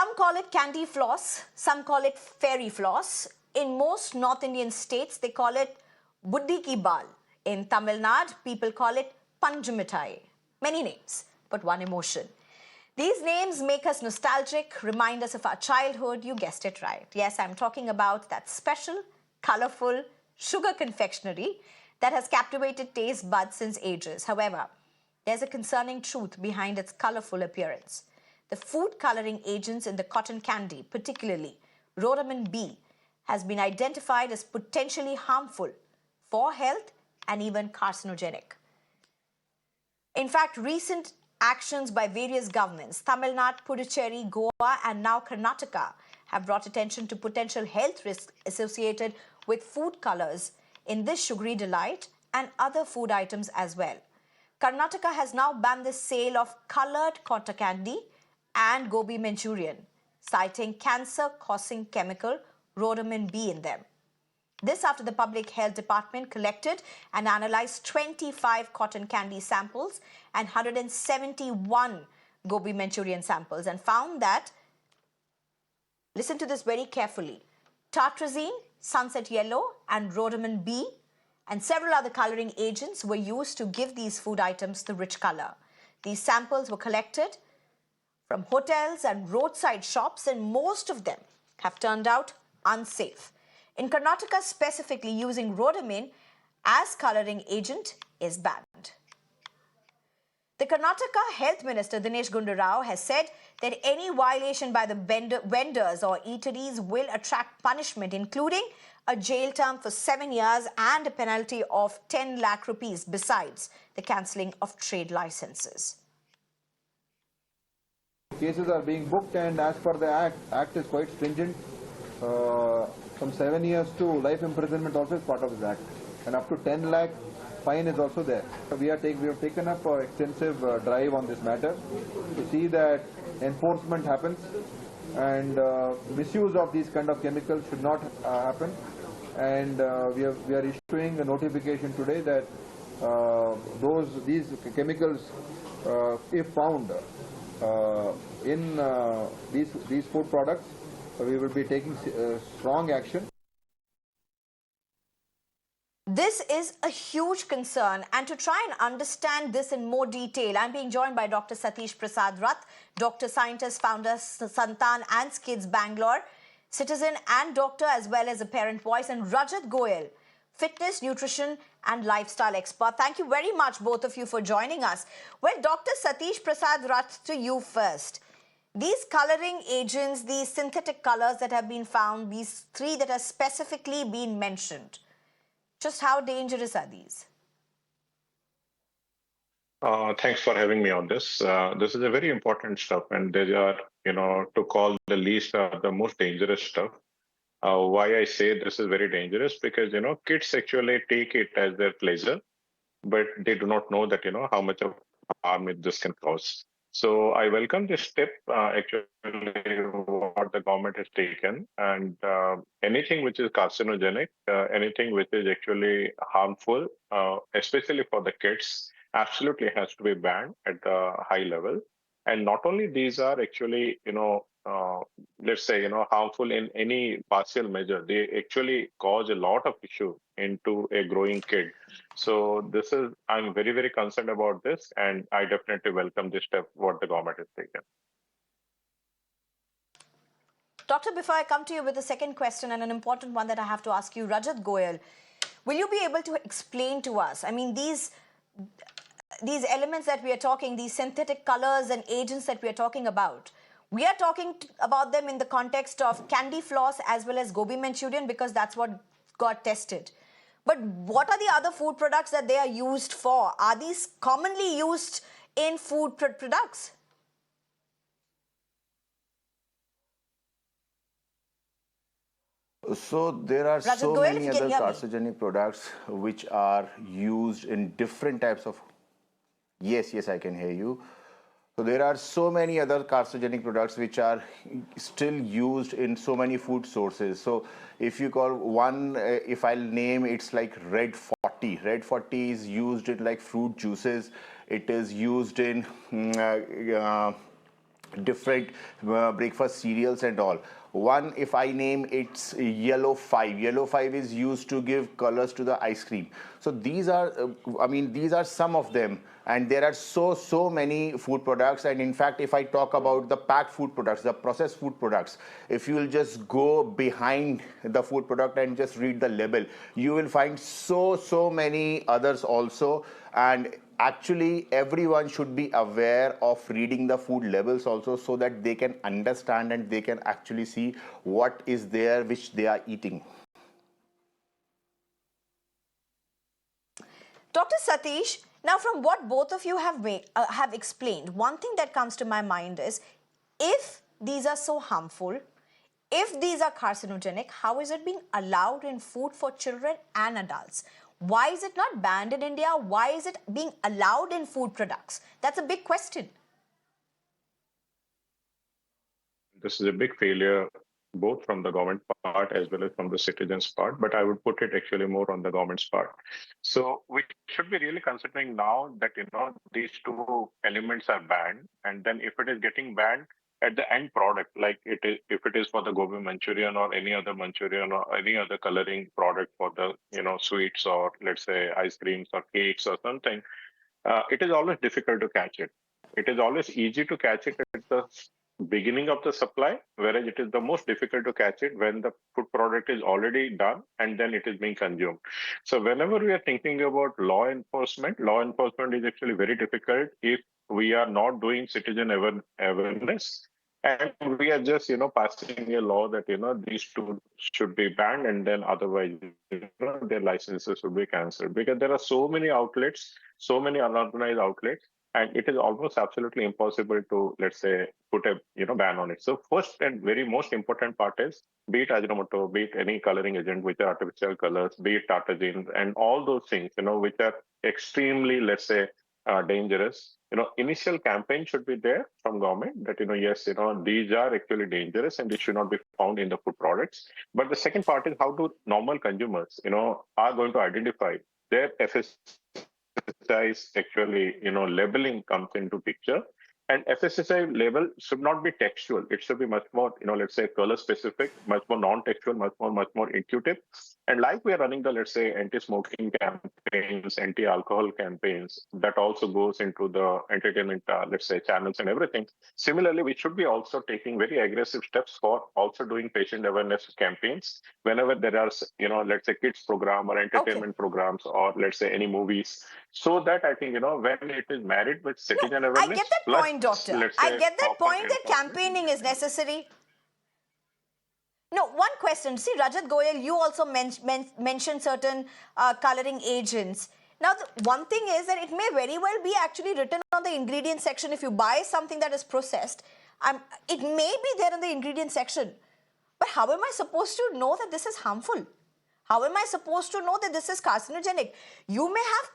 Some call it candy floss, some call it fairy floss. In most North Indian states, they call it buddhi ki bal. In Tamil Nadu, people call it panju mithai. Many names, but one emotion. These names make us nostalgic, remind us of our childhood. You guessed it right. Yes, I'm talking about that special, colorful sugar confectionery that has captivated taste buds since ages. However, there's a concerning truth behind its colorful appearance. The food coloring agents in the cotton candy, particularly Rhodamine-B, has been identified as potentially harmful for health and even carcinogenic. In fact, recent actions by various governments, Tamil Nadu, Puducherry, Goa, and now Karnataka, have brought attention to potential health risks associated with food colors in this sugary delight and other food items as well. Karnataka has now banned the sale of colored cotton candy and Gobi Manchurian, citing cancer-causing chemical Rhodamine-B in them. This after the Public Health Department collected and analyzed 25 cotton candy samples and 171 Gobi Manchurian samples and found that, listen to this very carefully, tartrazine, sunset yellow, and Rhodamine-B and several other coloring agents were used to give these food items the rich color. These samples were collected from hotels and roadside shops, and most of them have turned out unsafe. In Karnataka specifically, using rhodamine as coloring agent is banned. The Karnataka Health Minister Dinesh Gundu Rao has said that any violation by the vendors or eateries will attract punishment, including a jail term for 7 years and a penalty of 10 lakh rupees besides the cancelling of trade licenses. Cases are being booked, and as per the act is quite stringent. From 7 years to life imprisonment also is part of this act, and up to 10 lakh fine is also there. We have taken up an extensive drive on this matter to see that enforcement happens and misuse of these kind of chemicals should not happen. And we are issuing a notification today that these chemicals, if found in these food products, we will be taking strong action. This is a huge concern, and to try and understand this in more detail, I'm being joined by Dr. Satish Rath, Doctor-Scientist, founder, Santan and Skids Bangalore, citizen and doctor as well as a parent voice, and Rajat Goel, fitness, nutrition and lifestyle expert. Thank you very much, both of you, for joining us. Well, Dr. Satish Rath, to you first. These coloring agents, these synthetic colors that have been found, these three that have specifically been mentioned, just how dangerous are these? Thanks for having me on this. This is a very important stuff, and they are, to call the least the most dangerous stuff. Why I say this is very dangerous, because, kids actually take it as their pleasure, but they do not know that, how much of harm this can cause. So I welcome this step, actually, what the government has taken, and anything which is carcinogenic, anything which is actually harmful, especially for the kids, absolutely has to be banned at the high level. And not only these are actually, let's say, harmful in any partial measure, they actually cause a lot of issue into a growing kid. So this is, I'm very, very concerned about this, and I definitely welcome this step, what the government has taken. Doctor, before I come to you with the second question, and an important one that I have to ask you, Rajat Goel, will you be able to explain to us, I mean, these elements that we are talking, these synthetic colors and agents that we are talking about, we are talking about them in the context of candy floss as well as Gobi Manchurian, because that's what got tested. But what are the other food products that they are used for? Are these commonly used in food products? So there are Rajat so Goel, many other carcinogenic products which are used in different types of... Yes, I can hear you. So there are so many other carcinogenic products which are still used in so many food sources. So if you call one, if I'll name, it's like Red 40. Red 40 is used in like fruit juices. It is used in different breakfast cereals and all. One, if I name, it's yellow 5. Yellow 5 is used to give colors to the ice cream. So these are, these are some of them. And there are so many food products. And in fact, if I talk about the packed food products, the processed food products, if you will just go behind the food product and just read the label, you will find so many others also. And actually, everyone should be aware of reading the food labels also, so that they can understand and they can actually see what is there which they are eating. Dr. Satish, now from what both of you have explained, one thing that comes to my mind is, if these are so harmful, if these are carcinogenic, how is it being allowed in food for children and adults? Why is it not banned in India? Why is it being allowed in food products? That's a big question. This is a big failure, both from the government part as well as from the citizens part, but I would put it actually more on the government's part. So we should be really considering now that, these two elements are banned, and then if it is getting banned at the end product, like if it is for the Gobi Manchurian or any other Manchurian or any other coloring product for the, sweets, or let's say ice creams or cakes or something, it is always difficult to catch it. It is always easy to catch it at the beginning of the supply, whereas it is the most difficult to catch it when the food product is already done and then it is being consumed. So whenever we are thinking about law enforcement is actually very difficult if we are not doing citizen awareness, and we are just passing a law that these two should be banned, and then otherwise their licenses should be cancelled, because there are so many outlets, so many unorganized outlets, and it is almost absolutely impossible to, let's say, put a ban on it. So first and very most important part is, be it Ajinomoto, be it any coloring agent which are artificial colors, be it tartrazine, and all those things which are extremely, let's say, dangerous. Initial campaign should be there from government that yes, these are actually dangerous and they should not be found in the food products. But the second part is, how do normal consumers are going to identify their FSSAI is actually, labeling comes into picture. And FSSAI label should not be textual. It should be much more, let's say, color specific, much more non-textual, much more intuitive. And like we are running the, let's say, anti-smoking campaigns, anti-alcohol campaigns, that also goes into the entertainment, let's say, channels and everything. Similarly, we should be also taking very aggressive steps for also doing patient awareness campaigns whenever there are, let's say, kids program or entertainment programs, or let's say any movies. So that I think, when it is married with citizen awareness, I get that plus, point, doctor. let's I say, get that proper point that campaigning is necessary. No, one question. See, Rajat Goel, you also mentioned certain coloring agents. Now, the one thing is that it may very well be actually written on the ingredient section. If you buy something that is processed, it may be there in the ingredient section. But how am I supposed to know that this is harmful? How am I supposed to know that this is carcinogenic? You may have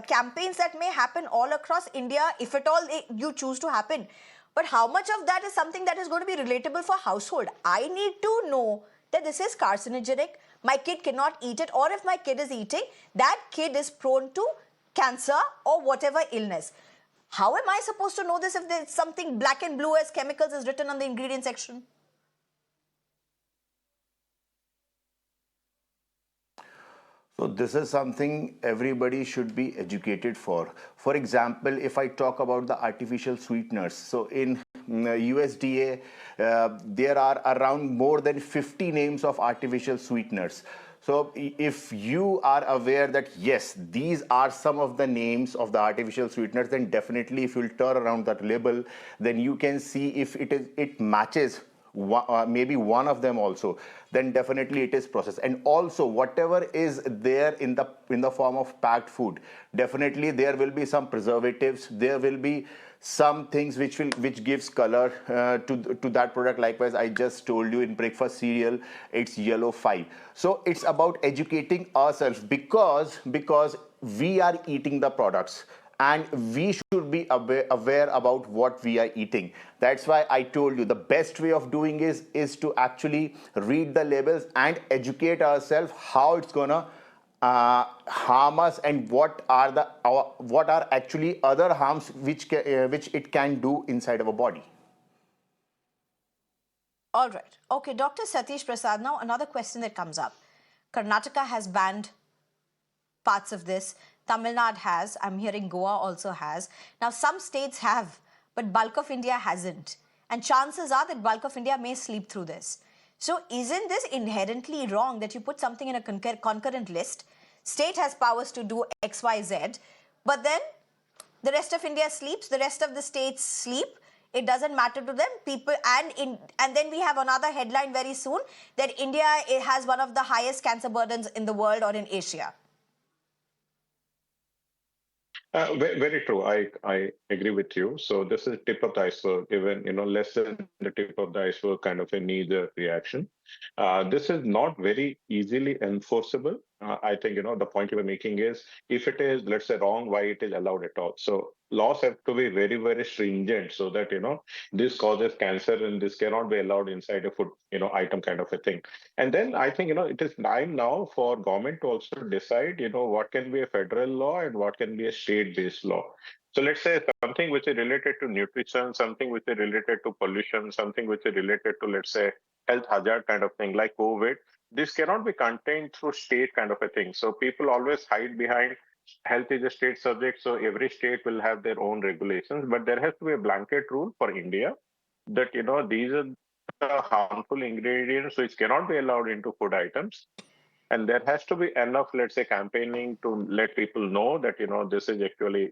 campaigns that may happen all across India, if at all you choose to happen. But how much of that is something that is going to be relatable for household? I need to know that this is carcinogenic. My kid cannot eat it, or if my kid is eating, that kid is prone to cancer or whatever illness. How am I supposed to know this if there's something black and blue as chemicals is written on the ingredient section? So this is something everybody should be educated for. For example, if I talk about the artificial sweeteners, so in USDA, there are around more than 50 names of artificial sweeteners. So if you are aware that yes, these are some of the names of the artificial sweeteners, then definitely if you'll turn around that label, then you can see if it matches maybe one of them also, then definitely it is processed. And also whatever is there in the form of packed food, definitely there will be some preservatives, there will be some things which gives color to that product. Likewise, I just told you in breakfast cereal, it's yellow 5. So it's about educating ourselves, because we are eating the products, and we should be aware about what we are eating. That's why I told you the best way of doing is to actually read the labels and educate ourselves how it's gonna harm us, and what are actually other harms which it can do inside our body. All right. Okay, Dr. Satish Prasad, now another question that comes up. Karnataka has banned parts of this. Tamil Nadu has. I'm hearing Goa also has. Now, some states have, but bulk of India hasn't. And chances are that bulk of India may sleep through this. So, isn't this inherently wrong that you put something in a concurrent list? State has powers to do X, Y, Z, but then the rest of India sleeps, the rest of the states sleep. It doesn't matter to them. People and then we have another headline very soon that India has one of the highest cancer burdens in the world or in Asia. Very true. I agree with you. So this is tip of the iceberg, even less than the tip of the iceberg kind of a knee-jerk reaction. This is not very easily enforceable. I think the point you were making is if it is, let's say, wrong, why it is allowed at all. So laws have to be very, very stringent so that this causes cancer and this cannot be allowed inside a food item kind of a thing. And then I think it is time now for government to also decide what can be a federal law and what can be a state-based law. So let's say something which is related to nutrition, something which is related to pollution, something which is related to, let's say, health hazard kind of thing like COVID. This cannot be contained through state kind of a thing. So people always hide behind health is a state subject, so every state will have their own regulations. But there has to be a blanket rule for India that these are the harmful ingredients which cannot be allowed into food items. And there has to be enough, let's say, campaigning to let people know that this is actually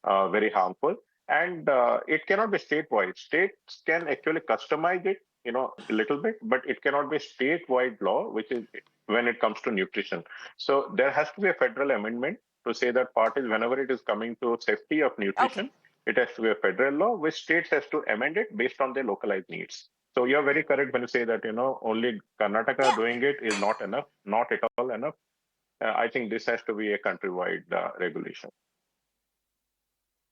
very harmful. And it cannot be statewide. States can actually customize it a little bit, but it cannot be statewide law, which is when it comes to nutrition. So there has to be a federal amendment to say that part is whenever it is coming to safety of nutrition, it has to be a federal law, which states has to amend it based on their localized needs. So you're very correct when you say that only Karnataka doing it is not enough, not at all enough. I think this has to be a countrywide regulation.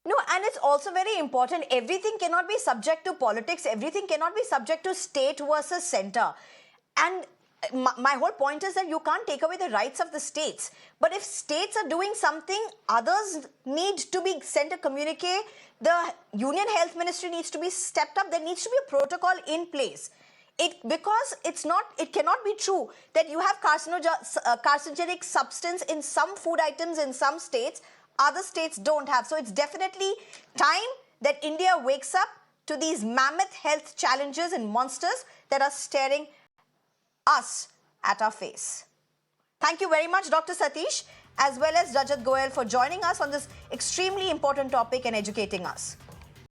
No, and it's also very important. Everything cannot be subject to politics. Everything cannot be subject to state versus center. And my whole point is that you can't take away the rights of the states. But if states are doing something, others need to be sent a communique. The Union Health Ministry needs to be stepped up. There needs to be a protocol in place. Because it cannot be true that you have carcinogenic substance in some food items in some states, other states don't have. So it's definitely time that India wakes up to these mammoth health challenges and monsters that are staring us at our face. Thank you very much, Dr. Satish, as well as Rajat Goel, for joining us on this extremely important topic and educating us.